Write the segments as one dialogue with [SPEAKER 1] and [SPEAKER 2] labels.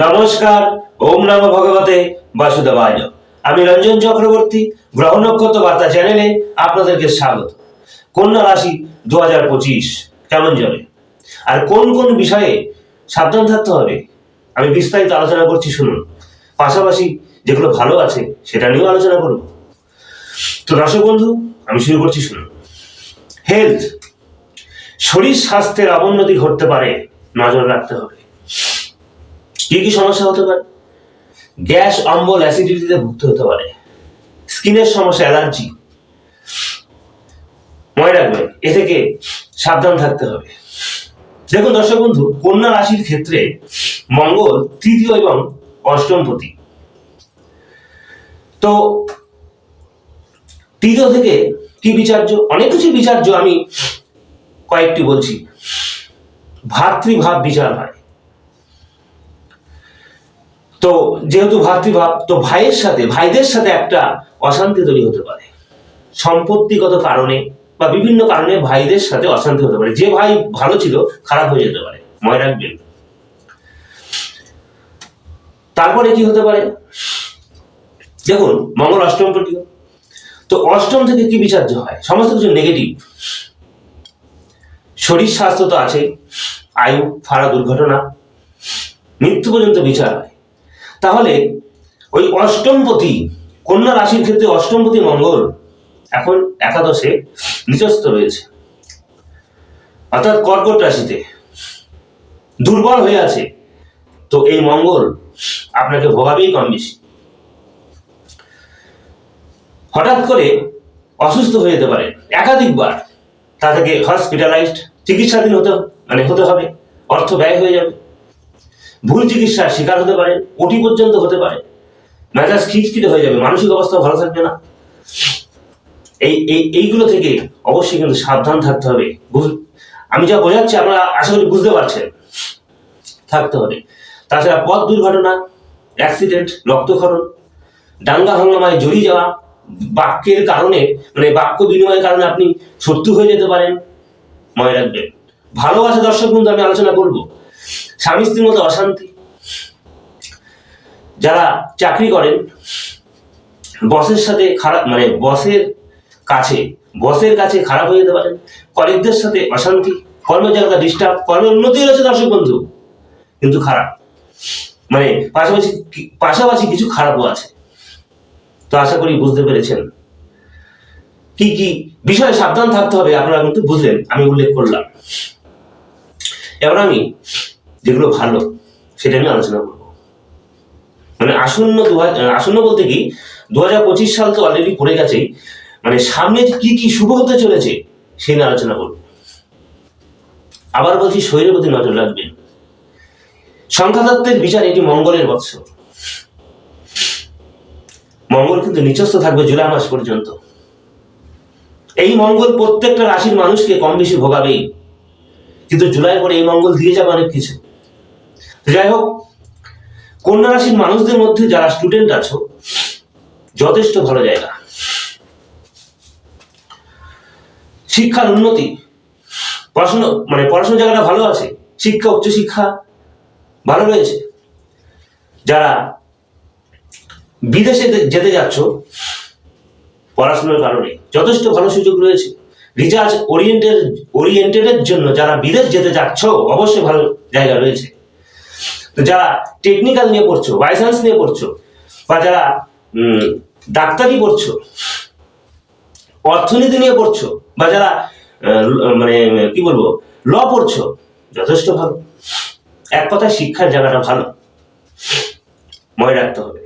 [SPEAKER 1] নমস্কার। ওম নমঃ ভগবতে বাসুদেবায়। আমি রঞ্জন চক্রবর্তী, গ্রহ নক্ষত্র বার্তা চ্যানেলে আপনাদেরকে স্বাগত। কন্যা রাশি 2025 কেমন যাবে আর কোন কোন বিষয়ে সাবধান থাকতে হবে আমি বিস্তারিত আলোচনা করছি, শুনুন। পাশাপাশি যেগুলো ভালো আছে সেটা নিয়েও আলোচনা করব। তো দর্শক বন্ধু, আমি শুরু করছি, শুনুন। হেলথ, শরীর স্বাস্থ্যের অবনতি ঘটতে পারে, নজর রাখতে হবে। কি কি সমস্যা হতে পারে? গ্যাস, অম্বল, অ্যাসিডিটিতে ভুগতে হতে পারে। স্কিনের সমস্যা, অ্যালার্জি, মনে রাখবেন, এ থেকে সাবধান থাকতে হবে। দেখুন দর্শক বন্ধু, কন্যা রাশির ক্ষেত্রে মঙ্গল তৃতীয় এবং অষ্টমপতি। তো তৃতীয় থেকে কি বিচার্য? অনেক কিছু বিচার্য, আমি কয়েকটি বলছি। ভাতৃভাব বিচার হয়। তো যেহেতু ভাতৃভাব, তো ভাইদের সাথে একটা অশান্তি তৈরি হতে পারে সম্পত্তিগত কারণে বা বিভিন্ন কারণে। ভাইদের সাথে অশান্তি হতে পারে, যে ভাই ভালো ছিল খারাপ হয়ে যেতে পারে, মনে রাখবেন। তারপরে কি হতে পারে? দেখুন, মঙ্গল অষ্টমপতি, তো অষ্টম থেকে কি বিচার্য হয়? সমস্ত কিছু নেগেটিভ। শরীর স্বাস্থ্য তো আছে, আয়ু, ফাড়া, দুর্ঘটনা, মৃত্যু পর্যন্ত বিচার হয়। তাহলে ওই অষ্টমপতি, কন্যা রাশির ক্ষেত্রে অষ্টমপতি মঙ্গল এখন একাদশে নিচস্থ রয়েছে, অর্থাৎ কর্কট রাশিতে দুর্বল হয়ে আছে। তো এই মঙ্গল আপনাকে ভোগাবেই কম বেশি। হঠাৎ করে অসুস্থ হয়ে যেতে পারে একাধিকবার, তা থেকে হসপিটালাইজড, চিকিৎসাধীন হতে হবে, অর্থ ব্যয় হয়ে যাবে। ভুল চিকিৎসার শিকার হতে পারে, ওটি পর্যন্ত হতে পারে। মেজাজ খিটখিটে হয়ে যাবে, মানসিক অবস্থা ভালো থাকবে না। এইগুলো থেকে অবশ্যই কিন্তু সাবধান থাকতে হবে। আমি যা বোঝাচ্ছি আপনারা আশা করি বুঝতে পারছেন, থাকতে হবে। তাছাড়া পথ দুর্ঘটনা, অ্যাক্সিডেন্ট, রক্তক্ষরণ, দাঙ্গা হাঙ্গামায় জড়িয়ে যাওয়া, বাক্যের কারণে বাক্য বিনিময়ের কারণে আপনি শত্রু হয়ে যেতে পারেন, মনে রাখবেন। ভালোবাসা দর্শক বন্ধু আমি আলোচনা করব। স্বামী স্ত্রীর মধ্যে অশান্তি, যারা চাকরি করেন বসের সাথে খারাপ, বসের কাছে খারাপ হয়ে যেতে পারেন। কলিগদের সাথে অশান্তি, কর্মজায়গা ডিস্টার্ব, কর্মের উন্নতি হয়েছে দর্শক বন্ধু, কিন্তু খারাপ, পাশাপাশি কিছু খারাপও আছে। তো আশা করি বুঝতে পেরেছেন কি কি বিষয়ে সাবধান থাকতে হবে। আপনারা কিন্তু বুঝলেন, আমি উল্লেখ করলাম। এবার আমি যেগুলো ভালো সেটা নিয়ে আলোচনা করব। আসন্ন বলতে কি, 2025 সাল তো অলরেডি পড়ে গেছেই, সামনে কি কি শুভ হতে চলেছে সেই নিয়ে আলোচনা করব। আবার বলছি, শরীরের প্রতি নজর রাখবেন। সংখ্যাতত্ত্বের বিচার এটি মঙ্গলের বৎসর। মঙ্গল কিন্তু নিচস্থ থাকবে জুলাই মাস পর্যন্ত। এই মঙ্গল প্রত্যেকটা রাশির মানুষকে কম বেশি ভোগাবেই, কিন্তু জুলাই পরে এই মঙ্গল দিয়ে যাবে অনেক কিছু। যাই হোক, কন্যা রাশির মানুষদের মধ্যে যারা স্টুডেন্ট আছো, যথেষ্ট ভালো জায়গা। শিক্ষার উন্নতি, পড়াশোনার জায়গাটা ভালো আছে, শিক্ষা, উচ্চশিক্ষা ভালো রয়েছে। যারা বিদেশে যেতে যাচ্ছ পড়াশোনার কারণে, যথেষ্ট ভালো সুযোগ রয়েছে। রিসার্চ ওরিয়েন্টেডের জন্য যারা বিদেশ যেতে যাচ্ছ, অবশ্যই ভালো জায়গা রয়েছে। তো যারা টেকনিক্যাল নিয়ে পড়ছো, বাই সায়েন্স নিয়ে পড়ছো, বা যারা ডাক্তারি পড়ছো, অর্থনীতি নিয়ে পড়ছো, বা যারা ল পড়ছো, যথেষ্ট ভালো। এক কথায় শিক্ষার জায়গাটা ভালো, মনে রাখতে হবে।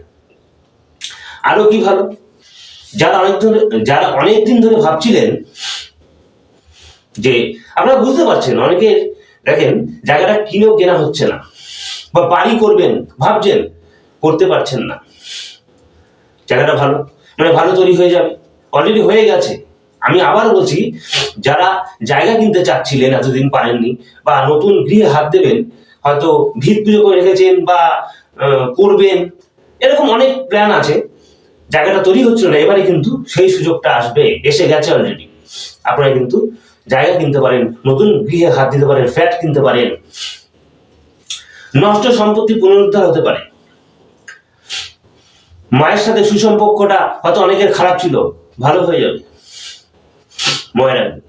[SPEAKER 1] আরো কি ভালো? যারা অনেকদিন ধরে ভাবছিলেন যে, আপনারা বুঝতে পারছেন, অনেকের দেখেন জায়গাটা কিনেও কেনা হচ্ছে না, বা বাড়ি করবেন ভাবছেন, করতে পারছেন না। জায়গাটা ভালো, ভালো তৈরি হয়ে যাবে, অলরেডি হয়ে গেছে। আমি আবার বলছি, যারা জায়গা কিনতে চাচ্ছিলেন, এতদিন পারেননি, বা নতুন গৃহে হাত দেবেন, হয়তো ভিত পুজো করে রেখেছেন বা করবেন, এরকম অনেক প্ল্যান আছে, জায়গাটা তৈরি হচ্ছিল না, এবারে কিন্তু সেই সুযোগটা আসবে, এসে গেছে অলরেডি। আপনারা কিন্তু জায়গা কিনতে পারেন, নতুন গৃহে হাত দিতে পারেন, ফ্ল্যাট কিনতে পারেন। নষ্ট সম্পত্তি পুনরুদ্ধার হতে পারে। মায়ের সাথে সুসম্পর্কটা হয়তো অনেকের খারাপ ছিল, ভালো হয়ে যাবে, মনে রাখবে।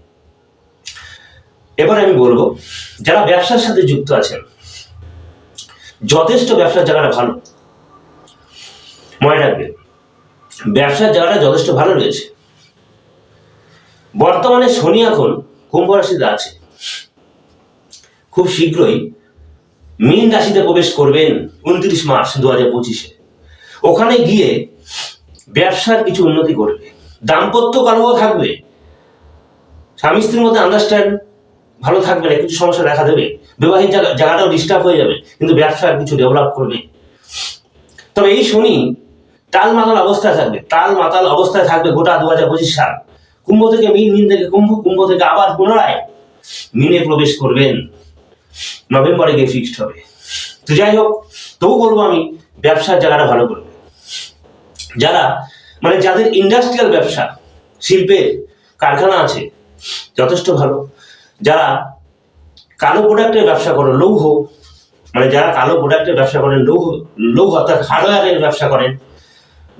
[SPEAKER 1] এবার আমি বলবো, যারা ব্যবসার সাথে যুক্ত আছেন, যথেষ্ট ব্যবসার জায়গাটা ভালো, মনে রাখবে, ব্যবসার জায়গাটা যথেষ্ট ভালো রয়েছে। বর্তমানে শনি এখন কুম্ভ রাশিতে আছে, খুব শীঘ্রই মীন রাশিতে প্রবেশ করবেন 29 মার্চ 2025-এ। ওখানে গিয়ে ব্যবসার কিছু উন্নতি করবে, দাম্পত্য কলহ থাকবে, স্বামী স্ত্রীর মধ্যে আন্ডারস্ট্যান্ড ভালো থাকবে না, কিছু সমস্যা দেখা দেবে, বিবাহিত জায়গাটাও ডিস্টার্ব হয়ে যাবে, কিন্তু ব্যবসার কিছু ডেভেলপ করবে। তবে এই শনি টাল মাতাল অবস্থায় থাকবে গোটা 2025 সাল। কুম্ভ থেকে মীন, মীন থেকে কুম্ভ, কুম্ভ থেকে আবার পুনরায় মীনে প্রবেশ করবেন, নভেম্বরে গিয়ে ফিক্সড হবে। তো যাই হোক, তবু বলবো আমি, ব্যবসার জায়গাটা ভালো করবে। যারা যাদের ইন্ডাস্ট্রিয়াল ব্যবসা, শিল্পের কারখানা আছে, যথেষ্ট ভালো। যারা কালো প্রোডাক্টের ব্যবসা করেন, লৌহ, যারা কালো প্রোডাক্টের ব্যবসা করেন, লৌহ অর্থাৎ হার্ডওয়্যারের ব্যবসা করেন,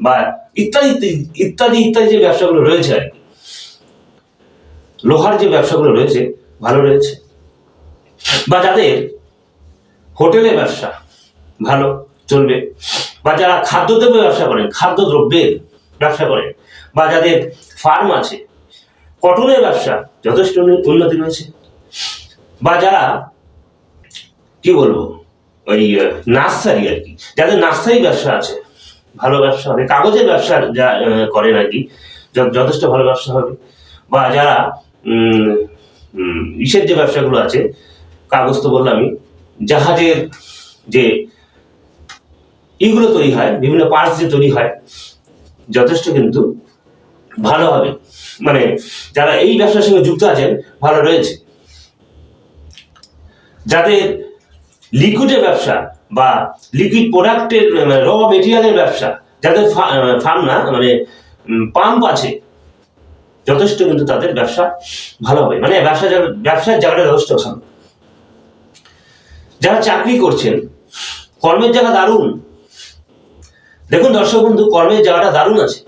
[SPEAKER 1] বা ইত্যাদি ইত্যাদি ইত্যাদি যে ব্যবসাগুলো রয়েছে আর কি, লোহার যে ব্যবসাগুলো রয়েছে, ভালো রয়েছে। বা যাদের হোটেলের ব্যবসা ভালো চলবে, বা যারা খাদ্যদ্রব্যের ব্যবসা করেন, খাদ্যদ্রব্যের ব্যবসা করেন, বা যাদের ফার্ম আছে, কটনের ব্যবসা যথেষ্ট উন্নতি রয়েছে। বা যারা কি বলবো, ওই নার্সারি আর কি, যাদের নার্সারি ব্যবসা আছে, ভালো ব্যবসা হবে। কাগজের ব্যবসা যা করেন আর কি, যথেষ্ট ভালো ব্যবসা হবে। বা যারা ইসের যে ব্যবসাগুলো আছে, কাগজ তো বললামই, জাহাজের যে এগুলো তৈরি হয়, বিভিন্ন পার্টস যে তৈরি হয়, যথেষ্ট কিন্তু ভালো হবে। যারা এই ব্যবসার সঙ্গে যুক্ত আছেন, ভালো রয়েছে। যাদের লিকুইডের ব্যবসা বা লিকুইড প্রোডাক্টের র মেটেরিয়ালের ব্যবসা, যাদের ফার্ম না পাম্প আছে, যথেষ্ট কিন্তু তাদের ব্যবসা ভালো হবে, ব্যবসার জায়গাটা যথেষ্ট ভালো। যারা চাকরি করছেন, কর্মের জায়গা দারুণ। দেখুন দর্শক বন্ধু, কর্মের জায়গাটা দারুণ আছে।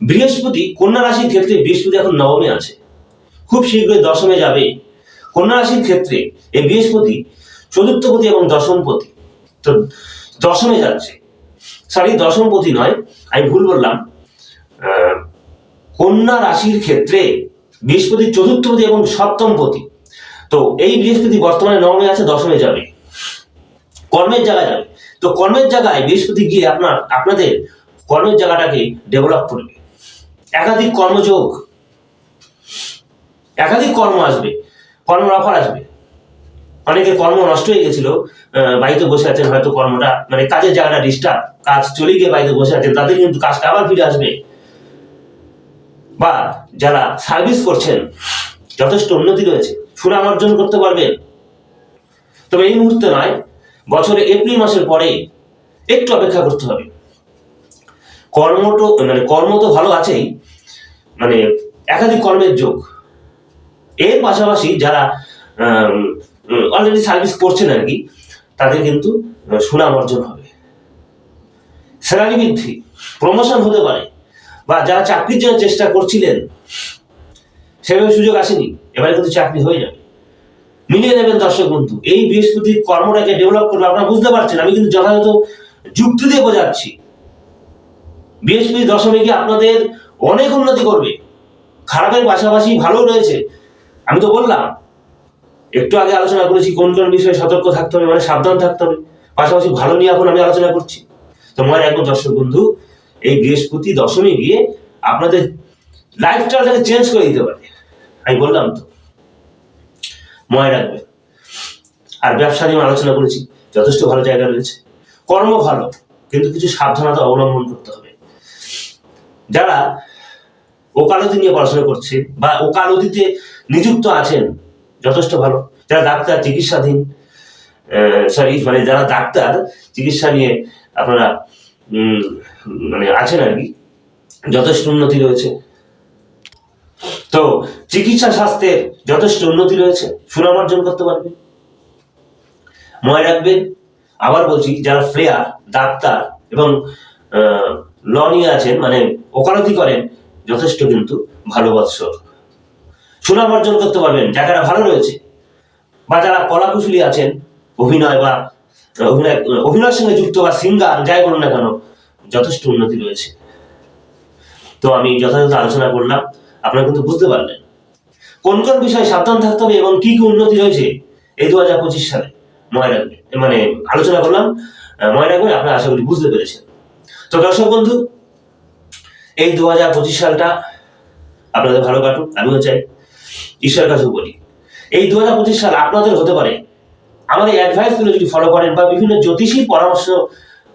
[SPEAKER 1] বৃহস্পতি কন্যা রাশির ক্ষেত্রে, বৃহস্পতি এখন নবমে আছে, খুব শীঘ্রই দশমে যাবে। কন্যা রাশির ক্ষেত্রে এই বৃহস্পতি চতুর্থপতি এবং দশমপতি, তো দশমে যাচ্ছে। দশমপতি নয়, আমি ভুল বললাম। কন্যা রাশির ক্ষেত্রে বৃহস্পতি চতুর্থপতি এবং সপ্তমপতি, তো এই বৃহস্পতি বর্তমানে নবমে আছে, দশমে যাবে, কর্মের জায়গায় যাবে। তো কর্মের জায়গায় বৃহস্পতি গিয়ে আপনাদের কর্মের জায়গাটাকে ডেভেলপ করবে। একাধিক কর্মযোগ, একাধিক কর্ম আসবে, কর্মের অফার আসবে। অনেকের কর্ম নষ্ট হয়ে গেছিল, বাড়িতে বসে আছেন, হয়তো কর্মটা কাজের জায়গাটা ডিস্টার্ব, কাজ চলে গিয়ে বাড়িতে বসে আছেন, তাদের কিন্তু কাজটা আবার ফিরে আসবে। বা যারা সার্ভিস করছেন, যথেষ্ট উন্নতি রয়েছে, সুনাম অর্জন করতে পারবেন। তবে এই মুহূর্তে নয়, বছরে এপ্রিল মাসের পরে একটু অপেক্ষা করতে হবে। কর্ম তো ভালো আছেই, একাধিক কর্মের যোগ। এর পাশাপাশি যারা অলরেডি সার্ভিস করছেন আর কি, তাদের কিন্তু সুনাম অর্জন হবে, স্যালারি বৃদ্ধি, প্রমোশন হতে পারে। বা যারা চাকরির জন্য চেষ্টা করছিলেন, সেভাবে সুযোগ আসেনি, এবারে কিন্তু চাকরি হয়ে যাবে। মিলিয়ে নেবেন দর্শক বন্ধু, এই বৃহস্পতির কর্মটাকে ডেভেলপ করবে। আপনারা বুঝতে পারছেন, আমি কিন্তু যথাযথ যুক্তি দিয়ে বোঝাচ্ছি। বৃহস্পতি দশমে গিয়ে আপনাদের অনেক উন্নতি করবে, খারাপের পাশাপাশি ভালো রয়েছে। আমি তো বললাম, একটু আগে আলোচনা করেছি কোন কোন বিষয়ে সতর্ক থাকতে হবে, সাবধান থাকতে হবে, পাশাপাশি ভালো নিয়ে এখন আমি আলোচনা করছি। তো মনে রাখবেন দর্শক বন্ধু, এই বৃহস্পতি দশমে গিয়ে আপনাদের লাইফস্টাইলটাকে চেঞ্জ করে দিতে পারে, আমি বললাম তো, মনে রাখবে। আর ব্যবসা নিয়ে আলোচনা করেছি, যথেষ্ট ভালো জায়গা রয়েছে, কর্ম ভালো, কিন্তু কিছু সাবধানতা অবলম্বন করতে হবে। যারা ওকালতি নিয়ে পড়াশোনা করছে বা ওকালতিতে নিযুক্ত আছেন, যথেষ্ট ভালো। যারা ডাক্তার, চিকিৎসাধীন, যারা ডাক্তার, চিকিৎসা নিয়ে আপনারা আছেন আর কি, যথেষ্ট উন্নতি রয়েছে। তো চিকিৎসা শাস্ত্রের যথেষ্ট উন্নতি রয়েছে, সুনাম অর্জন করতে পারবে। মনে রাখবেন, আবার বলছি, যারা প্লেয়ার, ডাক্তার এবং ল নিয়ে আছেন, মানে ওকালতি করেন, যথেষ্ট কিন্তু ভালো বৎসর, সুনাম অর্জন করতে পারবেন, জায়গাটা ভালো রয়েছে। বা যারা কলাকুশলী আছেন, অভিনয় বা অভিনয়ের সঙ্গে যুক্ত বা সিঙ্গার, যাই বলুন না কেন, যথেষ্ট উন্নতি রয়েছে। তো আমি যথাযথ আলোচনা করলাম, আপনারা কিন্তু বুঝতে পারলেন কোন কোন বিষয়ে সাবধান থাকতে হবে এবং কি কি উন্নতি রয়েছে এই 2025 সালে। মনে রাখবেন, মানে আলোচনা করলাম, মনে রাখবেন, আপনারা আশা করি বুঝতে পেরেছেন। তো দর্শক বন্ধু, এই 2025 সালটা আপনাদের ভালো কাটুক, আমিও চাই, ঈশ্বরের কাছে বলি এই 2025 সাল আপনাদের হতে পারে, আমার এই অ্যাডভাইস গুলো যদি ফলো করেন বা বিভিন্ন জ্যোতিষীর পরামর্শ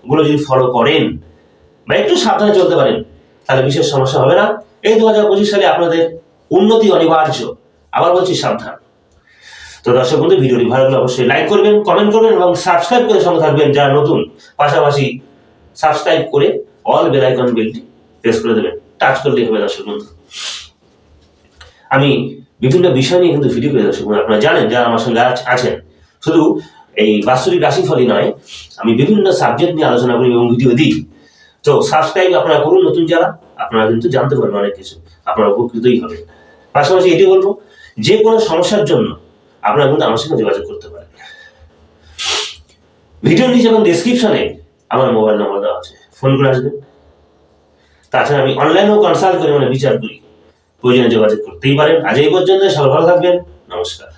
[SPEAKER 1] গুলো যদি ফলো করেন বা একটু সাবধানে চলতে পারেন, তাহলে বিশেষ সমস্যা হবে না। এই 2025 সালে আপনাদের উন্নতি অনিবার্য। আবার বলছি, সাবধান। তো দর্শক বন্ধু, ভিডিওটি ভালো লাগলে অবশ্যই লাইক করবেন, কমেন্ট করবেন এবং সাবস্ক্রাইব করে সঙ্গে থাকবেন যারা নতুন। পাশাপাশি সাবস্ক্রাইব করে অল বেল আইকন বেলটি প্রেস করে দেবেন, টাচ করলেই হবে। দর্শক বন্ধু, আমি বিভিন্ন বিষয় নিয়ে কিন্তু ভিডিও করে, দর্শক বন্ধু আপনারা জানেন যারা আমার সঙ্গে আছেন, শুধু এই বাৎসরিক রাশিফলই নয়, আমি বিভিন্ন সাবজেক্ট নিয়ে আলোচনা করি এবং ভিডিও দিই। তো সাবস্ক্রাইব আপনারা করুন, নতুন যারা, আপনারা কিন্তু জানতে পারবেন অনেক কিছু, আপনারা উপকৃতই হবেন। পাশাপাশি এটি বলবো, যে কোনো সমস্যার জন্য আপনারা কিন্তু আমার সঙ্গে যোগাযোগ করতে পারেন। ভিডিওর নিচে এবং ডেসক্রিপশনে আমার মোবাইল নাম্বার দেওয়া আছে, ফোন করে আসবেন। তাছাড়া আমি অনলাইনেও কনসাল্ট করি, মানে বিচার করি, প্রয়োজনে যোগাযোগ করতেই পারেন। আজ এই পর্যন্ত, সবাই ভালো থাকবেন, নমস্কার।